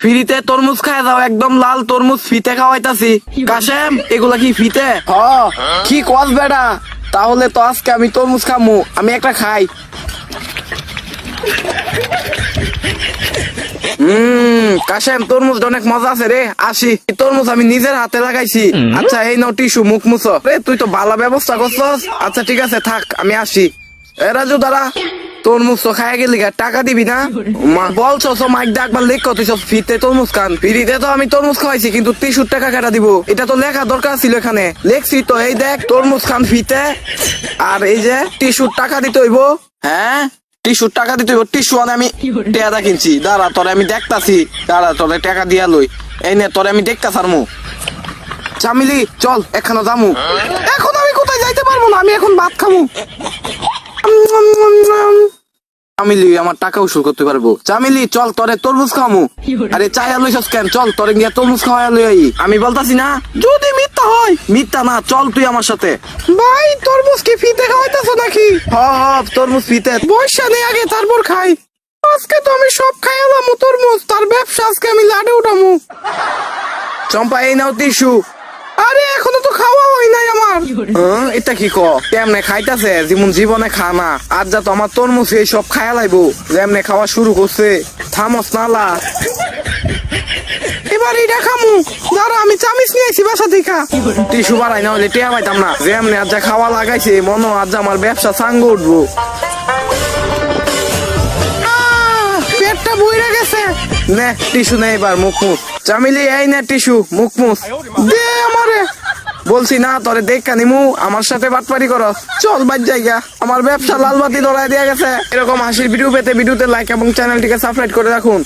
ফ্রিতে তরমুজ খায় যাও, একদম লাল তরমুজ ফিতে খাওয়াইতাছি। কাশেম, এগুলা কি ফিতে? কি কস বেড়া, তাহলে তো আজকে আমি তরমুজ খামু, আমি একটা খাই। কাশেম, তরমুজ অনেক মজা আছে রে, আসি। এই তরমুজ আমি নিজের হাতে লাগাইছি। আচ্ছা এই নাও টিস্যু, মুখ মুছো। রে তুই তো ভালো ব্যবস্থা করছস। আচ্ছা ঠিক আছে, থাক, আমি আসি। এ রাজু দাঁড়া, তরমুজ তো খাই গেলি, টাকা দিবি না? বলছো মাইক ডাকবার লেখ তুই সব ফ্রিতে তরমুজ খান। ফ্রিতে তো আমি তরমুজ খাওয়াইছি, কিন্তু 63 টাকা কেটা দিব? এটা তো লেখা দরকার ছিল এখানে, লেখছি তো, এই দেখ, তরমুজ খান ফ্রিতে। আর এই যে 63 টাকা দিতে হইব। হ্যাঁ, 63 টাকা দিতে হইব। টিস্যু আমি টেয়াদা কিনছি, দাঁড়া তোরে আমি দেখতাছি, দাঁড়া তোরে টাকা দিয়া লই। এই নে, তোরে আমি দেখতা সারমু। চামিলি চল, এখানে যামু। এখন আমি কোথায় যাইতে পারবো না, আমি এখন ভাত খামু। চামিলি আমার টাকা উসুল করতে পারবো। চামিলি চল, তোরে তরমুজ খামু। আরে চাই আলুইছস কেন? চল, তোরে গিয়া তরমুজ খাওয়াই লই আই। আমি বলতাছি না, যদি মিথ্যা হয়। মিথ্যা না, চল তুই আমার সাথে। ভাই, তরমুজ কি ফিতে খাওয়াইতেছো নাকি? তরমুজ ফিতে। বৈশা নেই আগে, তারপর খাই। আজকে তো আমি সব খাই আলামু তরমুজ, তার ব্যবসা আজকে আমি লাডে উঠামু। চম্পা, এই নাও টিস্যু। আরে এখনো তো খাওয়া হয় নাই আমার। এটা কি কেমনে খাইতাছে, যেমন জীবনে খা না। আজ যা তো আমার তরমুজ এই সব খায়া লাইবো, যেমনে খাওয়া শুরু করছে। থামস নালা, এবার এটা খামু। দাঁড়া, আমি চামিচ নিয়ে আইছি বাসা থেকে। টিস্যু বাড়াই না হলে টেয়া পাইতাম না। যেমনে আজ যা খাওয়া লাগাইছে, মনে আজ আমার ব্যবসা সাঙ্গ উঠবো। পেটটা বইরা গেছে। নে টিস্যু নে, এবার মুখ মুখ। চামিলি এই নে টিস্যু, মুখ মুখ দে আমারে। বলছি না তোরে দেখা নিমু, আমার সাথে বাটপারি করস। চল বাদ জায়গা, আমার ব্যবসা লাল বাতি ধরায় দেয়া গেছে। এরকম হাসির ভিডিও পেতে ভিডিওতে লাইক এবং চ্যানেলটিকে সাবস্ক্রাইব করে রাখুন।